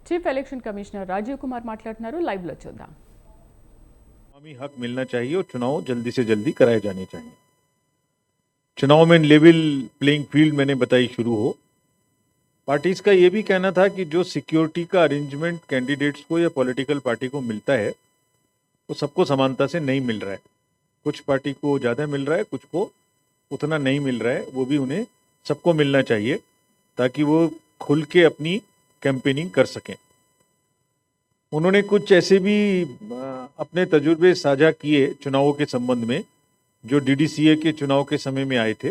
Chief election commissioner Rajiv Kumar మాట్లాడుతున్నారు. Live లో చూద్దాం. हमें हक मिलना चाहिए और चुनाव जल्दी से जल्दी कराए जाने चाहिए। चुनाव में लेवल प्लेइंग फील्ड मैंने बताई शुरू हो। पार्टीज का ये भी कहना था कि जो सिक्योरिटी का अरेंजमेंट कैंडिडेट्स को या पॉलिटिकल पार्टी को मिलता है वो सबको समानता से नहीं मिल रहा है। कुछ पार्टी को ज़्यादा मिल रहा है, कुछ को उतना नहीं मिल रहा है। वो भी उन्हें सबको मिलना चाहिए ताकि वो खुल के अपनी कैंपेनिंग कर सकें। उन्होंने कुछ ऐसे भी अपने तजुर्बे साझा किए चुनावों के संबंध में जो डीडीसीए के चुनाव के समय में आए थे,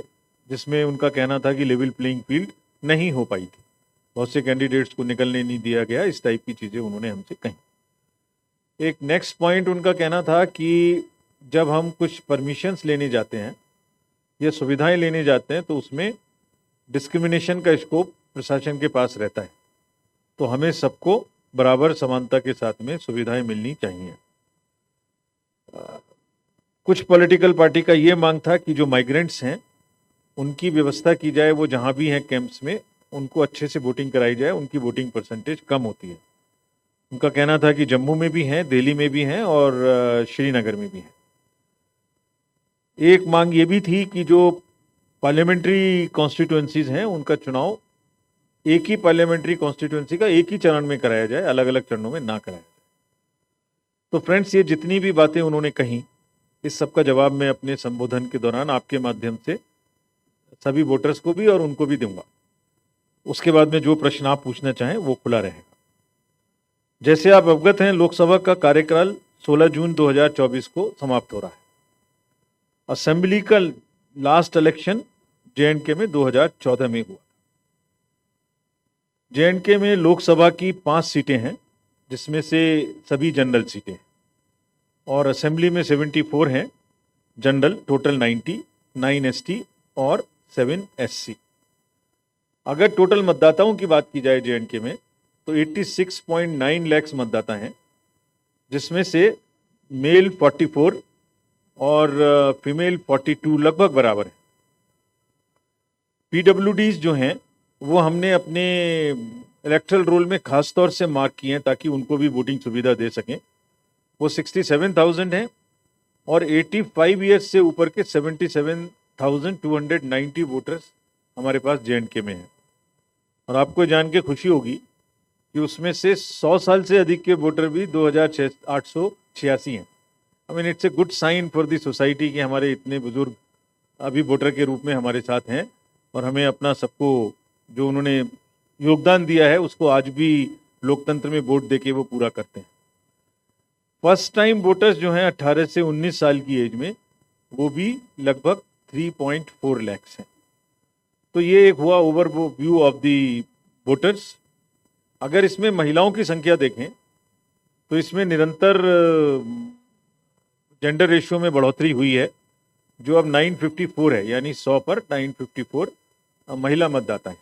जिसमें उनका कहना था कि लेवल प्लेइंग फील्ड नहीं हो पाई थी, बहुत से कैंडिडेट्स को निकलने नहीं दिया गया, इस टाइप की चीज़ें उन्होंने हमसे कही। एक नेक्स्ट पॉइंट उनका कहना था कि जब हम कुछ परमिशंस लेने जाते हैं या सुविधाएं लेने जाते हैं तो उसमें डिस्क्रिमिनेशन का स्कोप प्रशासन के पास रहता है, तो हमें सबको बराबर समानता के साथ में सुविधाएं मिलनी चाहिए। कुछ पॉलिटिकल पार्टी का ये मांग था कि जो माइग्रेंट्स हैं उनकी व्यवस्था की जाए, वो जहां भी हैं कैंप्स में उनको अच्छे से वोटिंग कराई जाए, उनकी वोटिंग परसेंटेज कम होती है। उनका कहना था कि जम्मू में भी हैं, दिल्ली में भी हैं और श्रीनगर में भी हैं। एक मांग ये भी थी कि जो पार्लियामेंट्री कॉन्स्टिट्यूएंसीज हैं उनका चुनाव एक ही पार्लियामेंट्री कॉन्स्टिट्यूएंसी का एक ही चरण में कराया जाए, अलग अलग चरणों में ना कराया जाए। तो फ्रेंड्स, ये जितनी भी बातें उन्होंने कही, इस सब का जवाब मैं अपने संबोधन के दौरान आपके माध्यम से सभी वोटर्स को भी और उनको भी दूंगा। उसके बाद में जो प्रश्न आप पूछना चाहें वो खुला रहेगा। जैसे आप अवगत हैं, लोकसभा का कार्यकाल 16 जून 2024 को समाप्त हो रहा है। असेंबली का लास्ट इलेक्शन जेएंडके में 2014 में हुआ। जेएंडके में लोकसभा की 5 सीटें हैं, जिसमें से सभी जनरल सीटें हैं, और असेंबली में 74 हैं जनरल, टोटल 90, 9 एसटी और 7 एससी। अगर टोटल मतदाताओं की बात की जाए जेएंडके में तो 86.9 लाख मतदाता हैं, जिसमें से मेल 44 और फीमेल 42 लगभग बराबर है। पीडब्ल्यूडीज जो हैं वो हमने अपने इलेक्ट्रल रोल में खास तौर से मार्क किए हैं ताकि उनको भी वोटिंग सुविधा दे सकें। वो 67,000 हैं और 85 ईयर्स से ऊपर के 77,290 वोटर्स हमारे पास जेएंडके में हैं। और आपको जान के खुशी होगी कि उसमें से 100 साल से अधिक के वोटर भी 2,886 हैं। I mean it's a good sign for the society कि हमारे इतने बुजुर्ग अभी वोटर के रूप में हमारे साथ हैं और हमें अपना सबको जो उन्होंने योगदान दिया है उसको आज भी लोकतंत्र में वोट देके वो पूरा करते हैं। फर्स्ट टाइम वोटर्स जो हैं 18 से 19 साल की एज में, वो भी लगभग 3.4 लाख हैं। तो ये एक हुआ ओवरव्यू ऑफ दी वोटर्स। अगर इसमें महिलाओं की संख्या देखें तो इसमें निरंतर जेंडर रेशियो में बढ़ोतरी हुई है, जो अब 954 है, यानी 100 पर 954 महिला मतदाता हैं।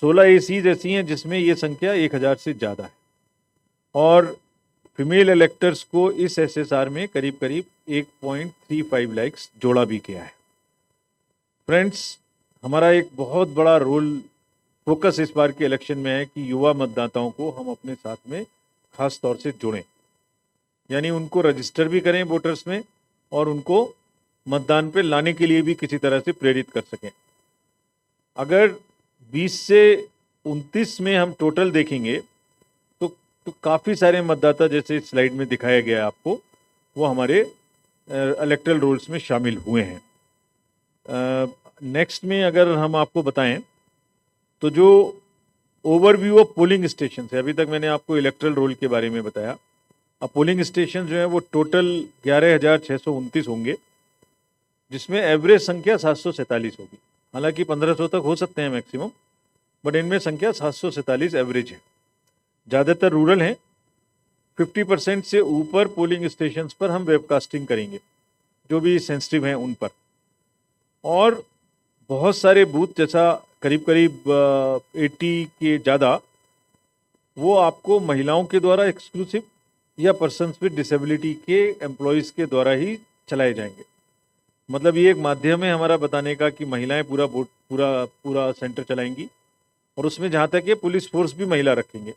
16 एसीज ऐसी हैं जिसमें ये संख्या 1000 से ज़्यादा है, और फीमेल इलेक्टर्स को इस एसएसआर में करीब करीब 1.35 लाख जोड़ा भी किया है। फ्रेंड्स, हमारा एक बहुत बड़ा रोल फोकस इस बार के इलेक्शन में है कि युवा मतदाताओं को हम अपने साथ में खास तौर से जोड़ें, यानी उनको रजिस्टर भी करें वोटर्स में और उनको मतदान पे लाने के लिए भी किसी तरह से प्रेरित कर सकें। अगर 20 से 29 में हम टोटल देखेंगे तो काफ़ी सारे मतदाता, जैसे इस स्लाइड में दिखाया गया है आपको, वो हमारे इलेक्टरल रोल्स में शामिल हुए हैं। नेक्स्ट में अगर हम आपको बताएं तो जो ओवरव्यू ऑफ पोलिंग स्टेशन है, अभी तक मैंने आपको इलेक्टरल रोल के बारे में बताया। अब पोलिंग स्टेशन जो है वो टोटल 11,629 होंगे, जिसमें एवरेज संख्या 747 होगी। हालांकि 1500 तक हो सकते हैं मैक्सिमम, बट इनमें संख्या 747 एवरेज है। ज़्यादातर रूरल हैं। 50% से ऊपर पोलिंग स्टेशंस पर हम वेबकास्टिंग करेंगे, जो भी सेंसिटिव हैं उन पर। और बहुत सारे बूथ, जैसा करीब करीब 80 के ज़्यादा, वो आपको महिलाओं के द्वारा एक्सक्लूसिव या पर्सन्स विद डिसेबिलिटी के एम्प्लॉयज़ के द्वारा ही चलाए जाएंगे। मतलब ये एक माध्यम है हमारा बताने का कि महिलाएं पूरा सेंटर चलाएंगी और उसमें जहाँ तक ये पुलिस फोर्स भी महिला रखेंगे,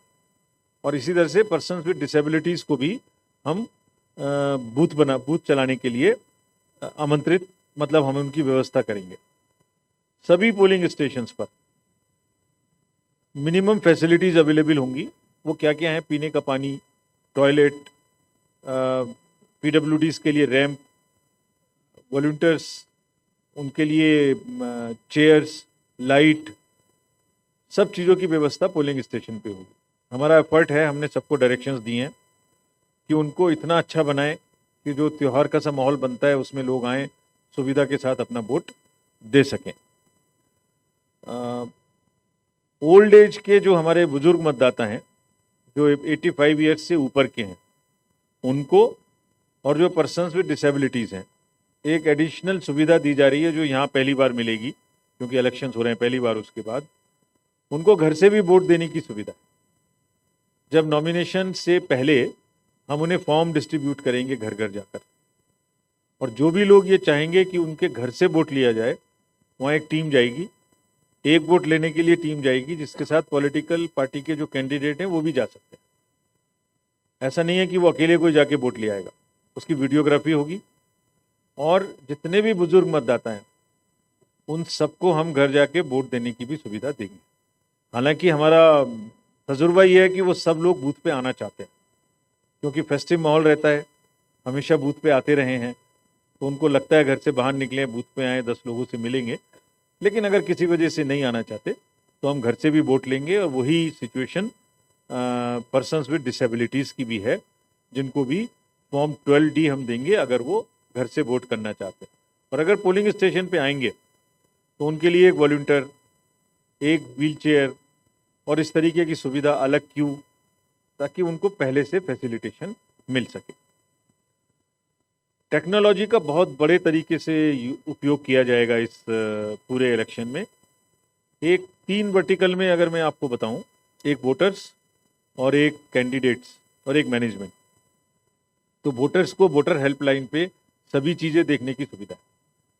और इसी तरह से पर्सन्स विद डिसेबिलिटीज़ को भी हम बूथ चलाने के लिए आमंत्रित, मतलब हम उनकी व्यवस्था करेंगे। सभी पोलिंग स्टेशंस पर मिनिमम फैसिलिटीज़ अवेलेबल होंगी। वो क्या क्या हैं? पीने का पानी, टॉयलेट, पीडब्ल्यूडीज़ के लिए रैंप, वॉलंटियर्स उनके लिए चेयर्स, लाइट, सब चीज़ों की व्यवस्था पोलिंग स्टेशन पे होगी। हमारा एफर्ट है, हमने सबको डायरेक्शंस दिए हैं कि उनको इतना अच्छा बनाएं कि जो त्यौहार का सा माहौल बनता है उसमें लोग आएँ, सुविधा के साथ अपना वोट दे सकें। ओल्ड एज के जो हमारे बुजुर्ग मतदाता हैं, जो 85 ईयर्स से ऊपर के हैं, उनको, और जो पर्सन्स विद डिसेबिलिटीज़ हैं, एक एडिशनल सुविधा दी जा रही है जो यहाँ पहली बार मिलेगी, क्योंकि इलेक्शंस हो रहे हैं पहली बार। उसके बाद उनको घर से भी वोट देने की सुविधा है। जब नॉमिनेशन से पहले हम उन्हें फॉर्म डिस्ट्रीब्यूट करेंगे घर घर जाकर, और जो भी लोग ये चाहेंगे कि उनके घर से वोट लिया जाए, वहाँ एक टीम जाएगी, एक वोट लेने के लिए टीम जाएगी, जिसके साथ पॉलिटिकल पार्टी के जो कैंडिडेट हैं वो भी जा सकते हैं। ऐसा नहीं है कि वो अकेले कोई जाके वोट ले आएगा, उसकी वीडियोग्राफी होगी, और जितने भी बुजुर्ग मतदाता हैं उन सबको हम घर जाके वोट देने की भी सुविधा देंगे। हालांकि हमारा तजुर्बा ये है कि वो सब लोग बूथ पे आना चाहते हैं, क्योंकि फेस्टिव माहौल रहता है, हमेशा बूथ पे आते रहे हैं, तो उनको लगता है घर से बाहर निकले, बूथ पे आए, 10 लोगों से मिलेंगे। लेकिन अगर किसी वजह से नहीं आना चाहते तो हम घर से भी वोट लेंगे, और वही सिचुएशन पर्सन्स विद डिसेबिलिटीज़ की भी है, जिनको भी फॉर्म 12D हम देंगे अगर वो घर से वोट करना चाहते हैं। और अगर पोलिंग स्टेशन पे आएंगे तो उनके लिए एक वॉलंटियर, एक व्हील चेयर और इस तरीके की सुविधा, अलग क्यू, ताकि उनको पहले से फैसिलिटेशन मिल सके। टेक्नोलॉजी का बहुत बड़े तरीके से उपयोग किया जाएगा इस पूरे इलेक्शन में। एक 3 वर्टिकल में अगर मैं आपको बताऊं, एक वोटर्स और एक कैंडिडेट्स और एक मैनेजमेंट। तो वोटर्स को वोटर हेल्पलाइन पे सभी चीज़ें देखने की सुविधा है।